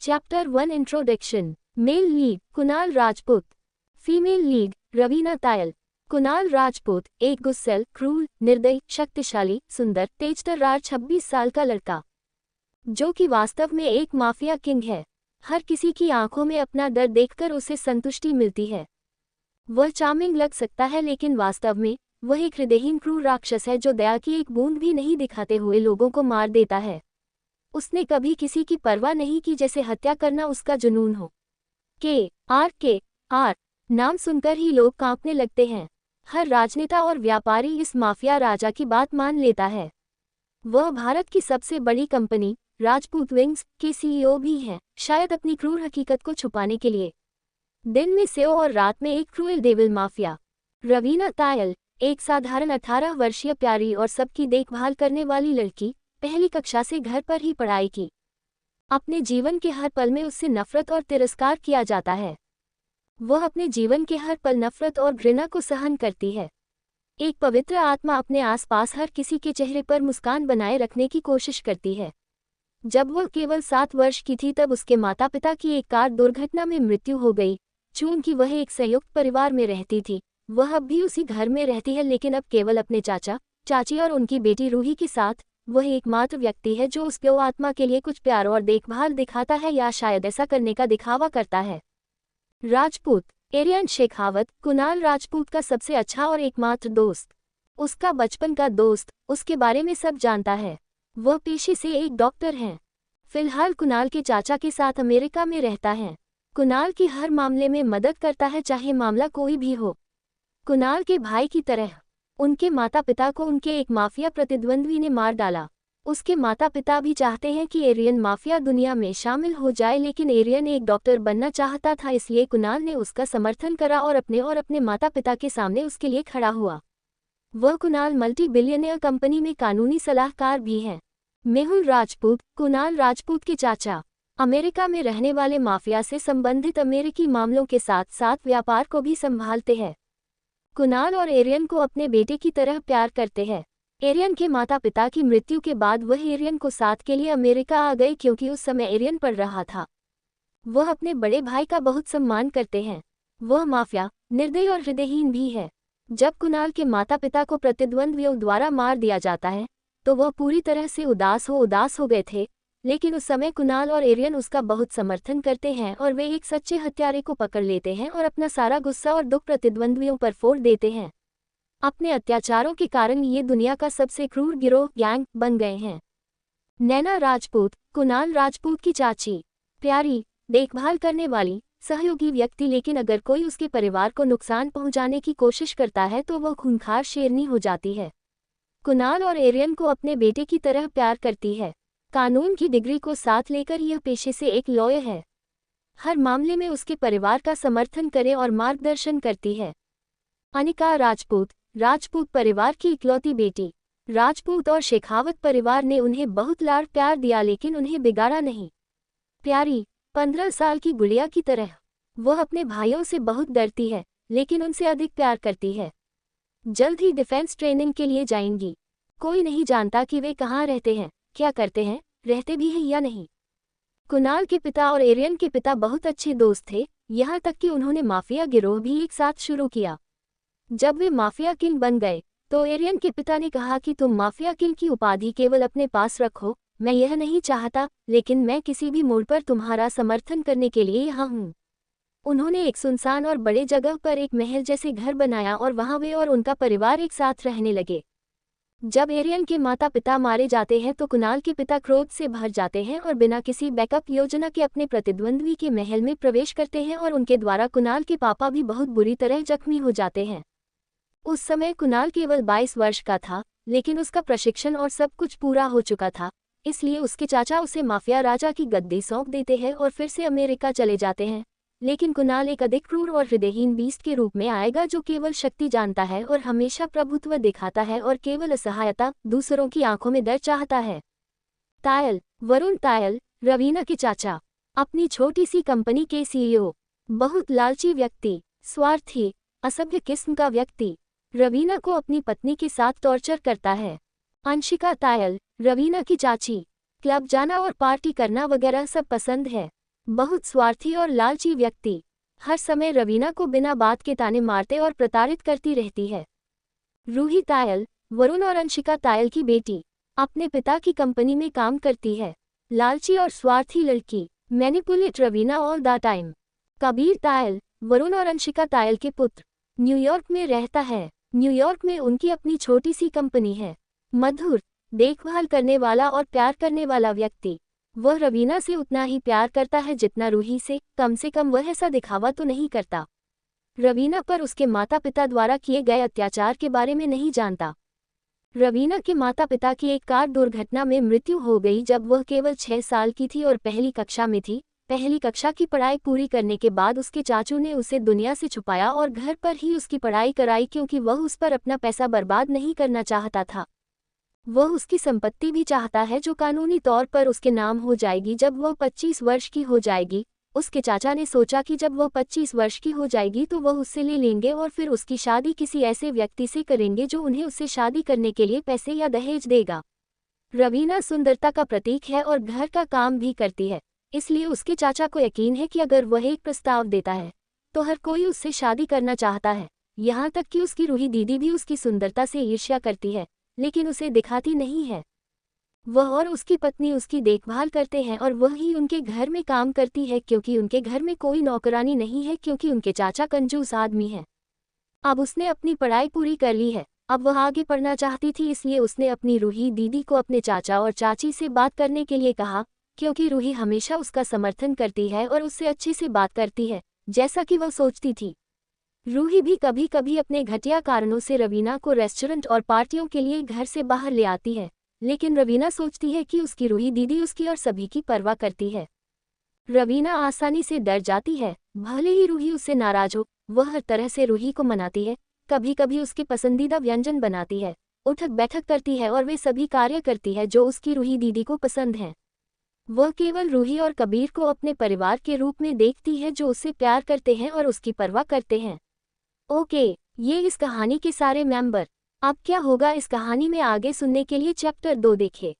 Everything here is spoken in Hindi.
Chapter 1 introduction. Male lead Kunal Rajput, female lead Raveena Tayal. Kunal Rajput एक गुस्सैल, क्रूर, निर्दयी, शक्तिशाली, सुंदर, तेजतर्रार 26 साल का लड़का, जो कि वास्तव में एक माफिया किंग है। हर किसी की आंखों में अपना डर देखकर उसे संतुष्टि मिलती है। वह चार्मिंग लग सकता है, लेकिन वास्तव में वह एक हृदयहीन क्रूर राक्षस है जो दया की एक बूंद भी नहीं दिखाते हुए लोगों को मार देता है। उसने कभी किसी की परवाह नहीं की, जैसे हत्या करना उसका जुनून हो। के आर नाम सुनकर ही लोग कांपने लगते हैं। हर राजनेता और व्यापारी इस माफिया राजा की बात मान लेता है। वह भारत की सबसे बड़ी कंपनी राजपूत विंग्स के सीईओ भी हैं, शायद अपनी क्रूर हकीकत को छुपाने के लिए। दिन में सेओ और रात में एक cruel devil mafia. Raveena Tayal एक साधारण 18 वर्षीय प्यारी और सबकी देखभाल करने वाली लड़की, पहली कक्षा से घर पर ही पढ़ाई की। अपने जीवन के हर पल में उससे नफरत और तिरस्कार किया जाता है। वह अपने जीवन के हर पल नफरत और घृणा को सहन करती है। एक पवित्र आत्मा अपने आसपास हर किसी के चेहरे पर मुस्कान बनाए रखने की कोशिश करती है। जब वह केवल 7 वर्ष की थी तब उसके माता पिता की एक कार दुर्घटना में मृत्यु हो गई। चूंकि वह एक संयुक्त परिवार में रहती थी, वह अब भी उसी घर में रहती है, लेकिन अब केवल अपने चाचा, चाची और उनकी बेटी रूही के साथ। वह एकमात्र व्यक्ति है जो उस प्यो आत्मा के लिए कुछ प्यार और देखभाल दिखाता है, या शायद ऐसा करने का दिखावा करता है। राजपूत एरियन शेखावत कुणाल राजपूत का सबसे अच्छा और एकमात्र दोस्त, उसका बचपन का दोस्त, उसके बारे में सब जानता है। वह पेशे से एक डॉक्टर हैं। फिलहाल कुणाल के चाचा के साथ अमेरिका में रहता है। कुणाल की हर मामले में मदद करता है, चाहे मामला कोई भी हो। कुणाल के भाई की तरह उनके माता पिता को उनके एक माफिया प्रतिद्वंद्वी ने मार डाला। उसके माता पिता भी चाहते हैं कि एरियन माफिया दुनिया में शामिल हो जाए, लेकिन एरियन एक डॉक्टर बनना चाहता था, इसलिए कुणाल ने उसका समर्थन करा और अपने माता पिता के सामने उसके लिए खड़ा हुआ। वह कुणाल मल्टी बिलियनियर कंपनी में कानूनी सलाहकार भी हैं। मेहुल राजपूत कुणाल राजपूत के चाचा, अमेरिका में रहने वाले माफिया से संबंधित अमेरिकी मामलों के साथ साथ व्यापार को भी संभालते हैं। कुणाल और एरियन को अपने बेटे की तरह प्यार करते हैं। एरियन के माता पिता की मृत्यु के बाद वह एरियन को साथ के लिए अमेरिका आ गए, क्योंकि उस समय एरियन पढ़ रहा था। वह अपने बड़े भाई का बहुत सम्मान करते हैं। वह माफिया, निर्दयी और हृदयहीन भी है। जब कुणाल के माता पिता को प्रतिद्वंद्वियों द्वारा मार दिया जाता है तो वह पूरी तरह से उदास हो गए थे, लेकिन उस समय कुणाल और एरियन उसका बहुत समर्थन करते हैं और वे एक सच्चे हत्यारे को पकड़ लेते हैं और अपना सारा गुस्सा और दुख प्रतिद्वंद्वियों पर फोड़ देते हैं। अपने अत्याचारों के कारण ये दुनिया का सबसे क्रूर गिरोह गैंग बन गए हैं। नैना राजपूत कुणाल राजपूत की चाची, प्यारी, देखभाल करने वाली, सहयोगी व्यक्ति, लेकिन अगर कोई उसके परिवार को नुकसान पहुंचाने की कोशिश करता है तो वह खूंखार शेरनी हो जाती है। कुणाल और एरियन को अपने बेटे की तरह प्यार करती है। कानून की डिग्री को साथ लेकर यह पेशे से एक लॉयर है। हर मामले में उसके परिवार का समर्थन करे और मार्गदर्शन करती है। अनिका राजपूत राजपूत परिवार की इकलौती बेटी। राजपूत और शेखावत परिवार ने उन्हें बहुत लाड़ प्यार दिया, लेकिन उन्हें बिगाड़ा नहीं। प्यारी 15 साल की गुड़िया की तरह। वह अपने भाइयों से बहुत डरती है, लेकिन उनसे अधिक प्यार करती है। जल्द ही डिफेंस ट्रेनिंग के लिए जाएंगी। कोई नहीं जानता कि वे कहाँ रहते हैं, क्या करते हैं, रहते भी हैं या नहीं। कुणाल के पिता और एरियन के पिता बहुत अच्छे दोस्त थे, यहाँ तक कि उन्होंने माफिया गिरोह भी एक साथ शुरू किया। जब वे माफिया किंग बन गए तो एरियन के पिता ने कहा कि तुम माफिया किंग की उपाधि केवल अपने पास रखो, मैं यह नहीं चाहता, लेकिन मैं किसी भी मोड़ पर तुम्हारा समर्थन करने के लिए यहाँ हूँ। उन्होंने एक सुनसान और बड़े जगह पर एक महल जैसे घर बनाया और वहाँ वे और उनका परिवार एक साथ रहने लगे। जब एरियन के माता पिता मारे जाते हैं तो कुणाल के पिता क्रोध से भर जाते हैं और बिना किसी बैकअप योजना के अपने प्रतिद्वंद्वी के महल में प्रवेश करते हैं, और उनके द्वारा कुणाल के पापा भी बहुत बुरी तरह जख्मी हो जाते हैं। उस समय कुणाल केवल 22 वर्ष का था, लेकिन उसका प्रशिक्षण और सब कुछ पूरा हो चुका था, इसलिए उसके चाचा उसे माफिया राजा की गद्दी सौंप देते हैं और फिर से अमेरिका चले जाते हैं। लेकिन कुणाल एक अधिक क्रूर और हृदयहीन बीस्ट के रूप में आएगा, जो केवल शक्ति जानता है और हमेशा प्रभुत्व दिखाता है और केवल असहायता, दूसरों की आंखों में डर चाहता है। तायल वरुण तायल रवीना के चाचा, अपनी छोटी सी कंपनी के सीईओ, बहुत लालची व्यक्ति, स्वार्थी, असभ्य किस्म का व्यक्ति, रवीना को अपनी पत्नी के साथ टॉर्चर करता है। अंशिका तायल रवीना की चाची, क्लब जाना और पार्टी करना वगैरह सब पसंद है। बहुत स्वार्थी और लालची व्यक्ति। हर समय रवीना को बिना बात के ताने मारते और प्रताड़ित करती रहती है। रूही तायल, वरुण और अंशिका तायल की बेटी, अपने पिता की कंपनी में काम करती है। लालची और स्वार्थी लड़की, manipulate Raveena all the time. Kabir Tayal, Varun और अंशिका तायल के पुत्र, न्यूयॉर्क में रहता है। न्यूयॉर्क में उनकी अपनी छोटी सी कंपनी है। मधुर, देखभाल करने वाला और प्यार करने वाला व्यक्ति। वह रवीना से उतना ही प्यार करता है जितना रूही से कम वह ऐसा दिखावा तो नहीं करता। रवीना पर उसके माता पिता द्वारा किए गए अत्याचार के बारे में नहीं जानता। रवीना के माता पिता की एक कार दुर्घटना में मृत्यु हो गई जब वह केवल 6 साल की थी और पहली कक्षा में थी। पहली कक्षा की पढ़ाई पूरी करने के बाद उसके चाचू ने उसे दुनिया से छुपाया और घर पर ही उसकी पढ़ाई कराई क्योंकि वह उस पर अपना पैसा बर्बाद नहीं करना चाहता था। वह उसकी संपत्ति भी चाहता है जो कानूनी तौर पर उसके नाम हो जाएगी जब वह 25 वर्ष की हो जाएगी। उसके चाचा ने सोचा कि जब वह 25 वर्ष की हो जाएगी तो वह उससे ले लेंगे और फिर उसकी शादी किसी ऐसे व्यक्ति से करेंगे जो उन्हें उससे शादी करने के लिए पैसे या दहेज देगा। रवीना सुंदरता का प्रतीक है और घर का काम भी करती है, इसलिए उसके चाचा को यकीन है कि अगर वह एक प्रस्ताव देता है तो हर कोई उससे शादी करना चाहता है। यहाँ तक कि उसकी रूही दीदी भी उसकी सुंदरता से ईर्ष्या करती है, लेकिन उसे दिखाती नहीं है। वह और उसकी पत्नी उसकी देखभाल करते हैं और वह ही उनके घर में काम करती है क्योंकि उनके घर में कोई नौकरानी नहीं है क्योंकि उनके चाचा कंजूस आदमी है। अब उसने अपनी पढ़ाई पूरी कर ली है, अब वह आगे पढ़ना चाहती थी, इसलिए उसने अपनी रूही दीदी को अपने चाचा और चाची से बात करने के लिए कहा क्योंकि रूही हमेशा उसका समर्थन करती है और उससे अच्छे से बात करती है जैसा कि वह सोचती थी। रूही भी कभी कभी अपने घटिया कारणों से रवीना को रेस्टोरेंट और पार्टियों के लिए घर से बाहर ले आती है, लेकिन रवीना सोचती है कि उसकी रूही दीदी उसकी और सभी की परवाह करती है। रवीना आसानी से डर जाती है, भले ही रूही उससे नाराज हो। वह हर तरह से रूही को मनाती है, कभी कभी उसके पसंदीदा व्यंजन बनाती है, उठक बैठक करती है और वे सभी कार्य करती है जो उसकी रूही दीदी को पसंद हैं। वह केवल रूही और कबीर को अपने परिवार के रूप में देखती है जो उससे प्यार करते हैं और उसकी परवाह करते हैं। ओके, ये इस कहानी के सारे मेंबर। अब क्या होगा इस कहानी में आगे सुनने के लिए चैप्टर 2 देखें।